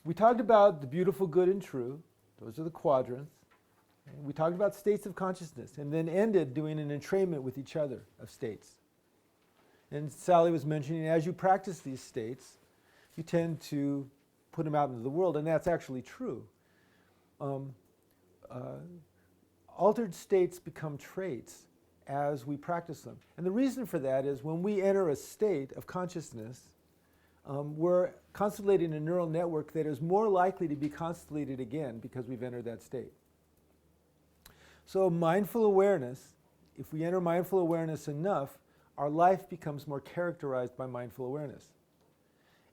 we talked about the beautiful, good, and true. Those are the quadrants. And we talked about states of consciousness and then ended doing an entrainment with each other of states. And Sally was mentioning as you practice these states, you tend to put them out into the world, and that's actually true. Altered states become traits as we practice them. And the reason for that is when we enter a state of consciousness, we're constellating a neural network that is more likely to be constellated again because we've entered that state. So mindful awareness, if we enter mindful awareness enough, our life becomes more characterized by mindful awareness.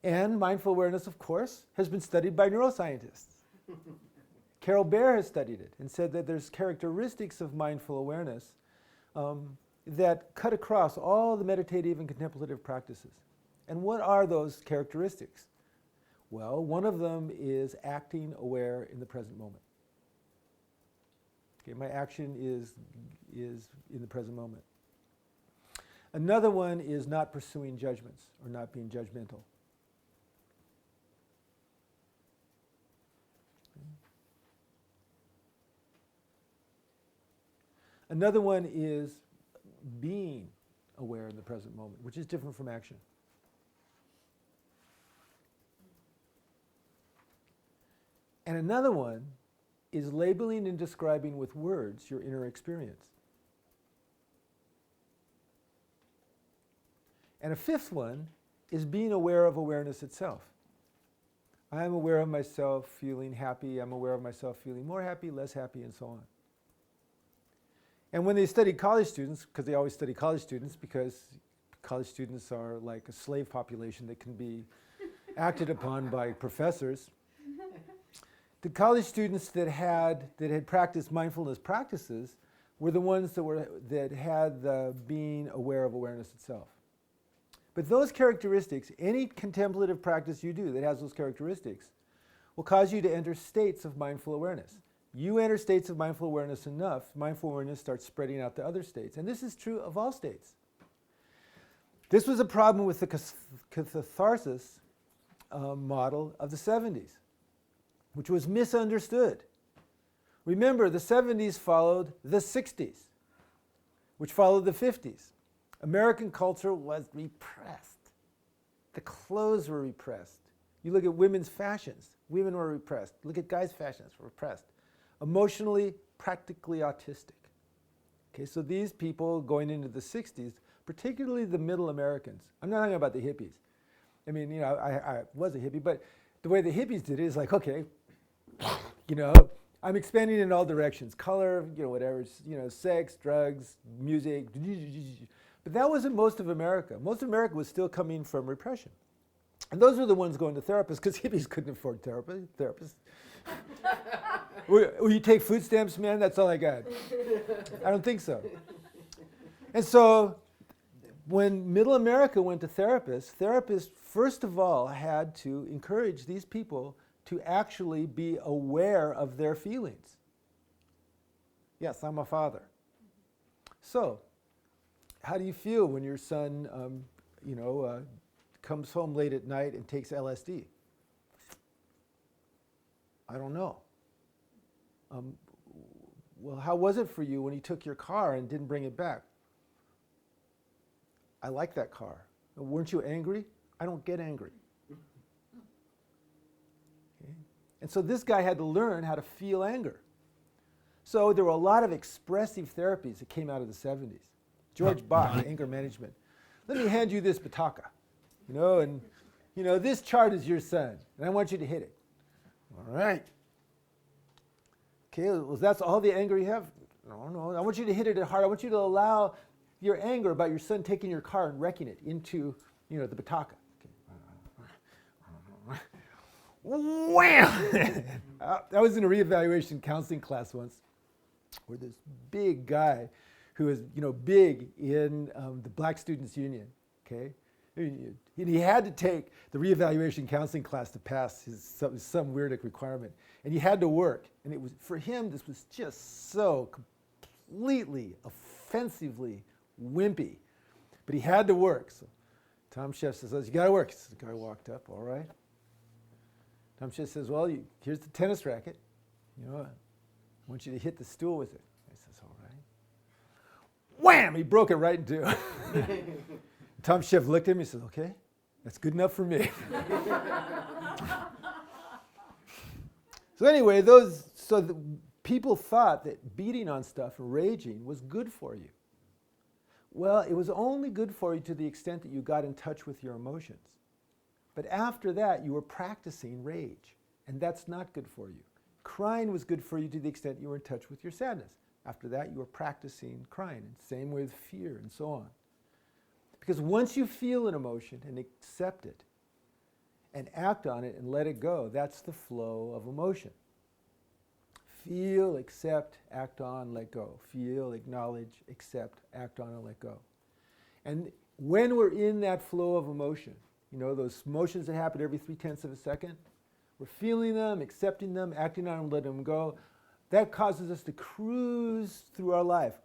And mindful awareness, of course, has been studied by neuroscientists. Carol Baer has studied it and said that there's characteristics of mindful awareness that cut across all the meditative and contemplative practices. And what are those characteristics? Well, one of them is acting aware in the present moment. Okay, my action is in the present moment. Another one is not pursuing judgments or not being judgmental. Another one is being aware in the present moment, which is different from action. And another one is labeling and describing with words your inner experience. And a fifth one is being aware of awareness itself. I am aware of myself feeling happy, I'm aware of myself feeling more happy, less happy, and so on. And when they study college students, because they always study college students because college students are like a slave population that can be acted upon by professors, the college students that had practiced mindfulness practices were the ones that had the being aware of awareness itself. But those characteristics, any contemplative practice you do that has those characteristics, will cause you to enter states of mindful awareness. You enter states of mindful awareness enough, mindful awareness starts spreading out to other states. And this is true of all states. This was a problem with the catharsis model of the 70s, which was misunderstood. Remember, the 70s followed the 60s, which followed the 50s. American culture was repressed. The clothes were repressed. You look at women's fashions, women were repressed. Look at guys' fashions, repressed. Emotionally, practically autistic. Okay, so these people going into the 60s, particularly the middle Americans, I'm not talking about the hippies. I mean, you know, I was a hippie, but the way the hippies did it is like, okay, you know, I'm expanding in all directions, color, you know, whatever, you know, sex, drugs, music. But that wasn't most of America. Most of America was still coming from repression. And those were the ones going to therapists because hippies couldn't afford therapists. Will you take food stamps, man? That's all I got. I don't think so. And so when middle America went to therapists first of all had to encourage these people to actually be aware of their feelings. Yes, I'm a father. So, how do you feel when your son, comes home late at night and takes LSD? I don't know. Well, how was it for you when he took your car and didn't bring it back? I like that car. Weren't you angry? I don't get angry. Okay. And so this guy had to learn how to feel anger. So there were a lot of expressive therapies that came out of the 70s. George Bach, anger management. Let me hand you this bataka, and this chart is your son, and I want you to hit it. All right. Okay, well, that's all the anger you have? No, I want you to hit it hard. I want you to allow your anger about your son taking your car and wrecking it into, the bataka. Okay. Wham! I was in a reevaluation counseling class once where this big guy who was, big in the Black Students Union, okay? He had to take the reevaluation counseling class to pass some weird requirement. And he had to work. And it was, for him, this was just so completely, offensively wimpy. But he had to work. So Tom Chef says, you got to work. So the guy walked up, all right. Tom Schiff says, well, here's the tennis racket. You know, I want you to hit the stool with it. I says, all right. Wham! He broke it right in two. Tom Schiff looked at me and said, okay, that's good enough for me. So anyway, people thought that beating on stuff and raging was good for you. Well, it was only good for you to the extent that you got in touch with your emotions. But after that, you were practicing rage, and that's not good for you. Crying was good for you to the extent you were in touch with your sadness. After that, you were practicing crying, and same with fear and so on. Because once you feel an emotion and accept it and act on it and let it go, that's the flow of emotion. Feel, accept, act on, let go. Feel, acknowledge, accept, act on, and let go. And when we're in that flow of emotion, you know, those emotions that happen every 0.3 of a second, we're feeling them, accepting them, acting on them, letting them go. That causes us to cruise through our life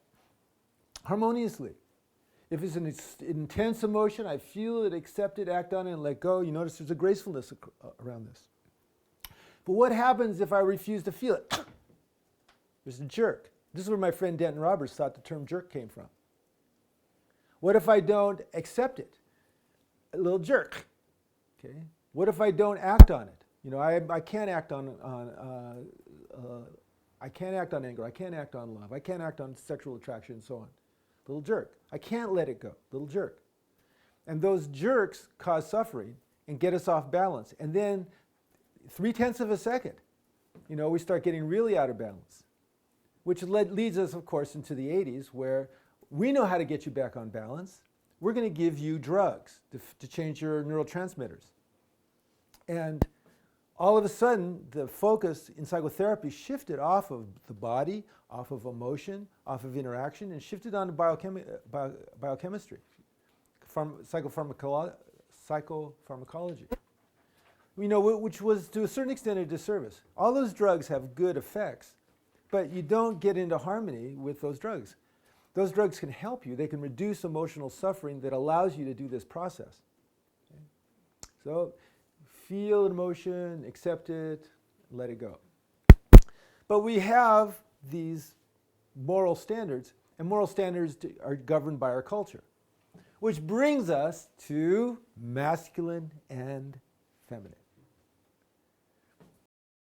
harmoniously. If it's an intense emotion, I feel it, accept it, act on it, and let go. You notice there's a gracefulness around this. But what happens if I refuse to feel it? There's a jerk. This is where my friend Denton Roberts thought the term jerk came from. What if I don't accept it? A little jerk. Okay. What if I don't act on it? You know, I can't act on I can't act on anger. I can't act on love. I can't act on sexual attraction and so on. Little jerk. I can't let it go. Little jerk. And those jerks cause suffering and get us off balance. And then 0.3 of a second, you know, we start getting really out of balance. Which leads us, of course, into the 80s, where we know how to get you back on balance. We're going to give you drugs to change your neurotransmitters. And all of a sudden, the focus in psychotherapy shifted off of the body, off of emotion, off of interaction, and shifted on to biochemistry, psychopharmacology. You know, which was to a certain extent a disservice. All those drugs have good effects, but you don't get into harmony with those drugs. Those drugs can help you. They can reduce emotional suffering that allows you to do this process. Okay? So feel an emotion, accept it, let it go. But we have these moral standards, and moral standards are governed by our culture, which brings us to masculine and feminine.